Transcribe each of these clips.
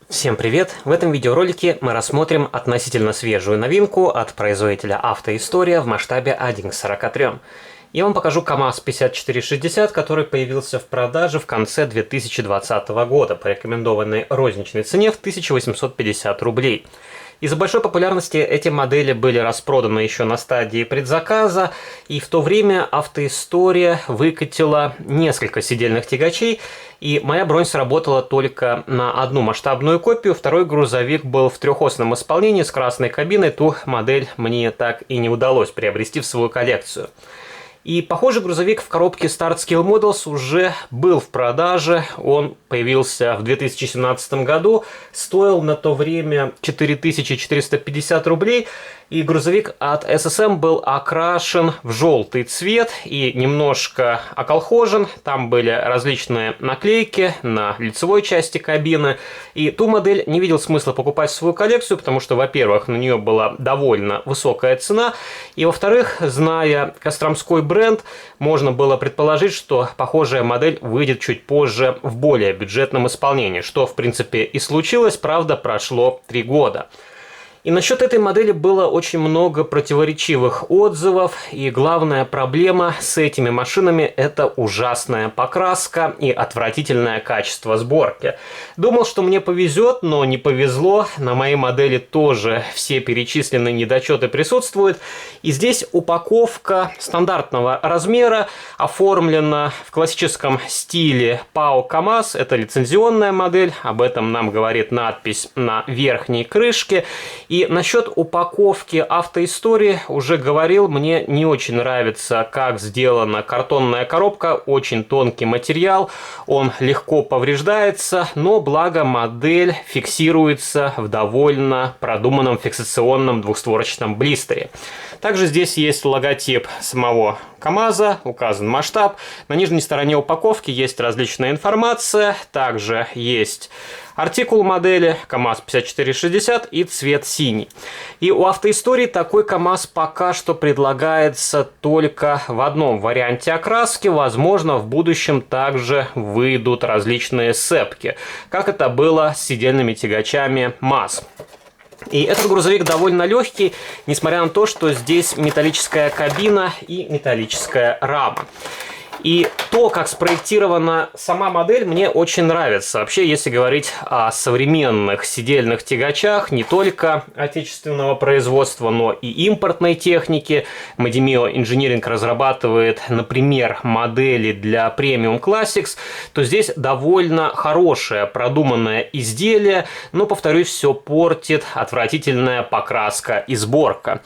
Всем привет! В этом видеоролике мы рассмотрим относительно свежую новинку от производителя «Автоистория» в масштабе 1 к 43. Я вам покажу КамАЗ-5460, который появился в продаже в конце 2020 года по рекомендованной розничной цене в 1850 рублей. Из-за большой популярности эти модели были распроданы еще на стадии предзаказа, и в то время «Автоистория» выкатила несколько сидельных тягачей, и моя бронь сработала только на одну масштабную копию. Второй грузовик был в трехосном исполнении с красной кабиной, ту модель мне так и не удалось приобрести в свою коллекцию. И похожий грузовик в коробке Start Scale Models уже был в продаже. Он появился в 2017 году, стоил на то время 4450 рублей. И грузовик от SSM был окрашен в желтый цвет и немножко околхожен. Там были различные наклейки на лицевой части кабины. И ту модель не видел смысла покупать в свою коллекцию, потому что, во-первых, на нее была довольно высокая цена. И, во-вторых, зная костромской бренд, можно было предположить, что похожая модель выйдет чуть позже в более бюджетном исполнении. Что, в принципе, и случилось, правда, прошло 3 года. И насчет этой модели было очень много противоречивых отзывов, и главная проблема с этими машинами – это ужасная покраска и отвратительное качество сборки. Думал, что мне повезет, но не повезло, на моей модели тоже все перечисленные недочеты присутствуют, и здесь упаковка стандартного размера оформлена в классическом стиле ПАО КамАЗ, это лицензионная модель, об этом нам говорит надпись на верхней крышке. И насчет упаковки «Автоистории» уже говорил, мне не очень нравится, как сделана картонная коробка, очень тонкий материал, он легко повреждается, но благо модель фиксируется в довольно продуманном фиксационном двухстворочном блистере. Также здесь есть логотип самого КамАЗа, указан масштаб. На нижней стороне упаковки есть различная информация, также есть артикул модели КамАЗ-5460 и цвет синий. И у «Автоистории» такой КамАЗ пока что предлагается только в одном варианте окраски. Возможно, в будущем также выйдут различные сцепки, как это было с сидельными тягачами МАЗ. И этот грузовик довольно легкий, несмотря на то, что здесь металлическая кабина и металлическая рама. И то, как спроектирована сама модель, мне очень нравится. Вообще, если говорить о современных сидельных тягачах, не только отечественного производства, но и импортной техники, Madimio Engineering разрабатывает, например, модели для Premium Classics, то здесь довольно хорошее, продуманное изделие, но, повторюсь, все портит отвратительная покраска и сборка.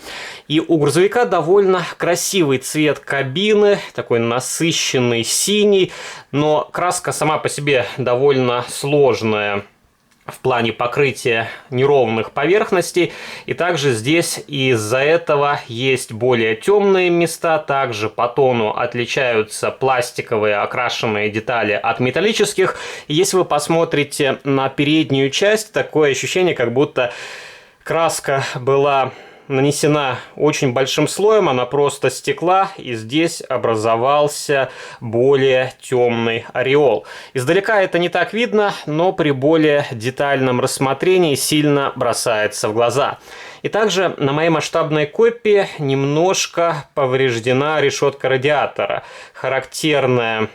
И у грузовика довольно красивый цвет кабины, такой насыщенный, синий, но краска сама по себе довольно сложная в плане покрытия неровных поверхностей, и также здесь из-за этого есть более темные места, также по тону отличаются пластиковые окрашенные детали от металлических. И если вы посмотрите на переднюю часть, такое ощущение, как будто краска была нанесена очень большим слоем, она просто стекла, и здесь образовался более темный ореол. Издалека это не так видно, но при более детальном рассмотрении сильно бросается в глаза. И также на моей масштабной копии немножко повреждена решетка радиатора. Характерная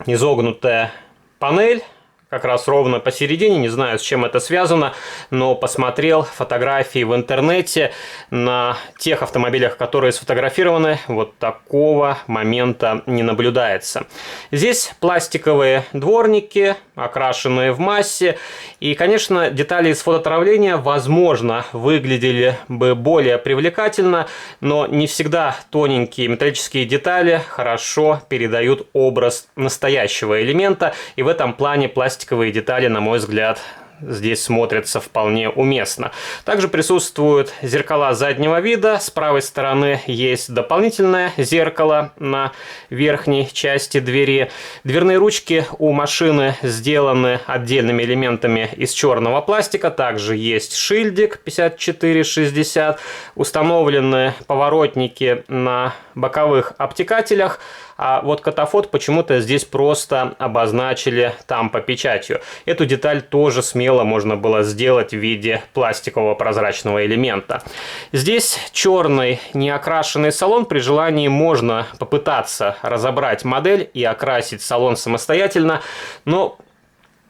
изогнутая панель, как раз ровно посередине, не знаю, с чем это связано, но посмотрел фотографии в интернете, на тех автомобилях, которые сфотографированы, вот такого момента не наблюдается. Здесь пластиковые дворники, окрашенные в массе, и, конечно, детали из фототравления, возможно, выглядели бы более привлекательно, но не всегда тоненькие металлические детали хорошо передают образ настоящего элемента, и в этом плане пластиковые детали, на мой взгляд, здесь смотрятся вполне уместно. Также присутствуют зеркала заднего вида. С правой стороны есть дополнительное зеркало на верхней части двери. Дверные ручки у машины сделаны отдельными элементами из черного пластика. Также есть шильдик 5460. Установлены поворотники на боковых обтекателях, а вот катафот почему-то здесь просто обозначили тампо-печатью. Эту деталь тоже смело можно было сделать в виде пластикового прозрачного элемента. Здесь черный неокрашенный салон. При желании можно попытаться разобрать модель и окрасить салон самостоятельно, но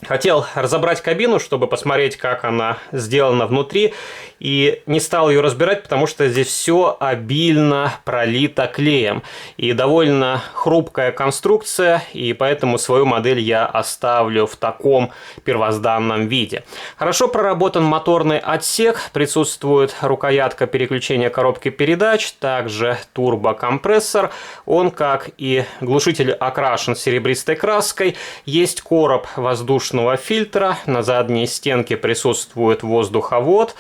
хотел разобрать кабину, чтобы посмотреть, как она сделана внутри, и не стал ее разбирать, потому что здесь все обильно пролито клеем. И довольно хрупкая конструкция, и поэтому свою модель я оставлю в таком первозданном виде. Хорошо проработан моторный отсек, присутствует рукоятка переключения коробки передач, также турбокомпрессор. Он, как и глушитель, окрашен серебристой краской. Есть короб воздушного фильтра, на задней стенке присутствует воздуховод.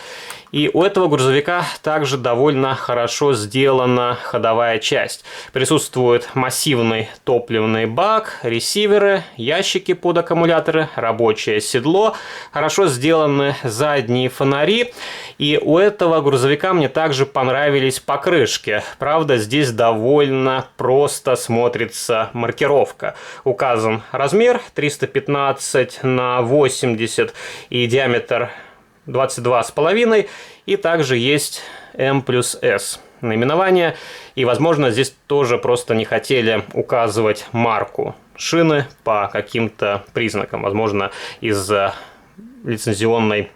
И у этого грузовика также довольно хорошо сделана ходовая часть. Присутствует массивный топливный бак, ресиверы, ящики под аккумуляторы, рабочее седло, хорошо сделаны задние фонари. И у этого грузовика мне также понравились покрышки. Правда, здесь довольно просто смотрится маркировка. Указан размер 315 на 80 и диаметр 22,5, и также есть М+С наименование, и возможно здесь тоже просто не хотели указывать марку шины по каким-то признакам, возможно из-за лицензионной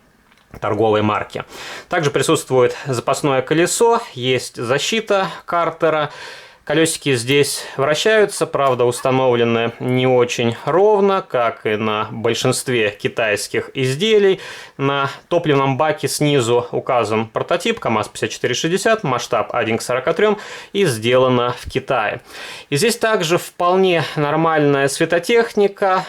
торговой марки. Также присутствует запасное колесо, есть защита картера. Колесики здесь вращаются, правда, установлены не очень ровно, как и на большинстве китайских изделий. На топливном баке снизу указан прототип КамАЗ-5460, масштаб 1:43 и сделано в Китае. И здесь также вполне нормальная светотехника.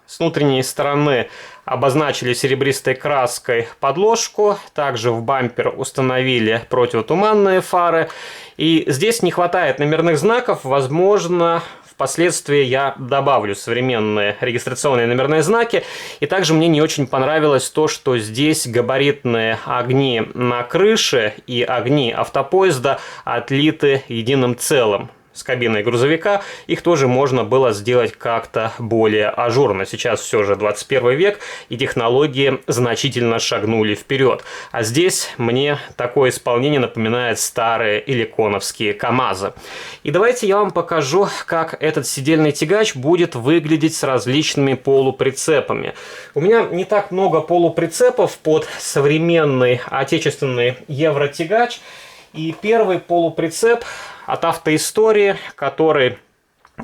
С внутренней стороны обозначили серебристой краской подложку, также в бампер установили противотуманные фары. И здесь не хватает номерных знаков, возможно, впоследствии я добавлю современные регистрационные номерные знаки. И также мне не очень понравилось то, что здесь габаритные огни на крыше и огни автопоезда отлиты единым целым с кабиной грузовика. Их тоже можно было сделать как-то более ажурно. Сейчас все же 21 век, и технологии значительно шагнули вперед. А здесь мне такое исполнение напоминает старые иликоновские КамАЗы. И давайте я вам покажу, как этот сидельный тягач будет выглядеть с различными полуприцепами. У меня не так много полуприцепов под современный отечественный евротягач. И первый полуприцеп от Автоистории, который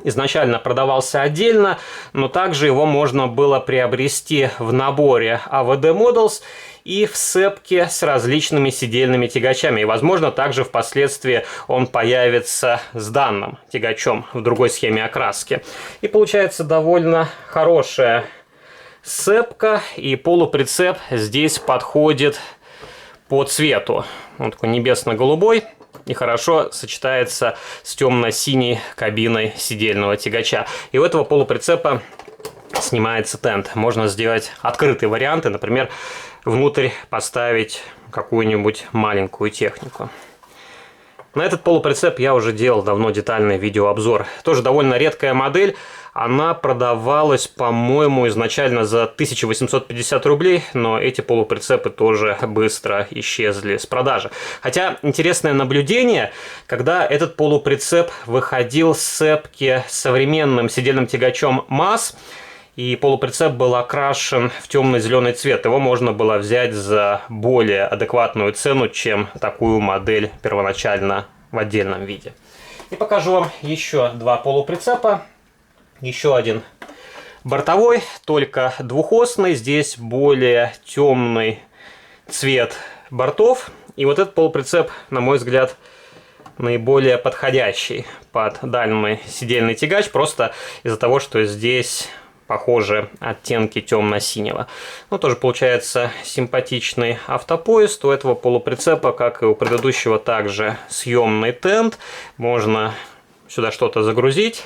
изначально продавался отдельно, но также его можно было приобрести в наборе AVD Models и в сцепке с различными сидельными тягачами. И, возможно, также впоследствии он появится с данным тягачом в другой схеме окраски. И получается довольно хорошая сцепка, и полуприцеп здесь подходит по цвету. Он такой небесно-голубой и хорошо сочетается с темно-синей кабиной сидельного тягача. И у этого полуприцепа снимается тент. Можно сделать открытые варианты, например, внутрь поставить какую-нибудь маленькую технику. На этот полуприцеп я уже делал давно детальный видеообзор. Тоже довольно редкая модель. Она продавалась, по-моему, изначально за 1850 рублей, но эти полуприцепы тоже быстро исчезли с продажи. Хотя интересное наблюдение, когда этот полуприцеп выходил с сцепки с современным сидельным тягачом МАЗ, и полуприцеп был окрашен в темно-зеленый цвет. Его можно было взять за более адекватную цену, чем такую модель первоначально в отдельном виде. И покажу вам еще два полуприцепа. Еще один бортовой, только двухосный. Здесь более темный цвет бортов. И вот этот полуприцеп, на мой взгляд, наиболее подходящий под дальний сидельный тягач, просто из-за того, что здесь похожи оттенки темно-синего. Ну, тоже получается симпатичный автопоезд. У этого полуприцепа, как и у предыдущего, также съемный тент. Можно сюда что-то загрузить.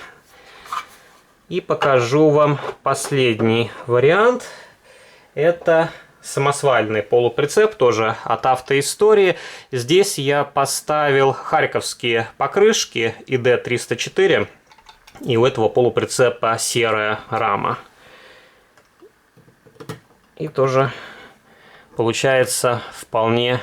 И покажу вам последний вариант. Это самосвальный полуприцеп, тоже от Автоистории. Здесь я поставил харьковские покрышки ID304, и у этого полуприцепа серая рама. И тоже получается вполне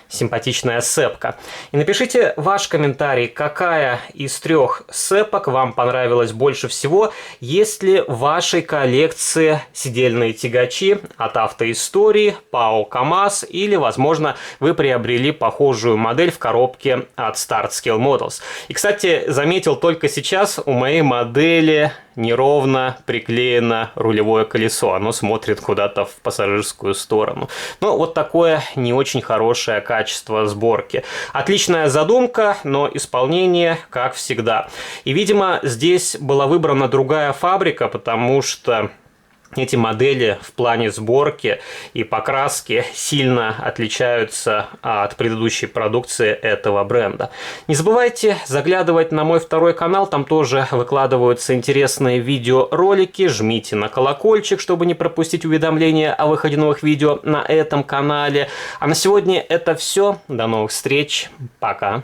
симпатичная сцепка. И напишите ваш комментарий, какая из 3 сцепок вам понравилась больше всего. Есть ли в вашей коллекции сидельные тягачи от Автоистории, ПАО КамАЗ, или, возможно, вы приобрели похожую модель в коробке от Start Scale Models. И, кстати, заметил только сейчас, у моей модели неровно приклеено рулевое колесо. Оно смотрит куда-то в пассажирскую сторону. Но вот такое не очень хорошее качество сборки. Отличная задумка, но исполнение, как всегда. И, видимо, здесь была выбрана другая фабрика, потому что эти модели в плане сборки и покраски сильно отличаются от предыдущей продукции этого бренда. Не забывайте заглядывать на мой второй канал, там тоже выкладываются интересные видеоролики. Жмите на колокольчик, чтобы не пропустить уведомления о выходе новых видео на этом канале. А на сегодня это все. До новых встреч. Пока.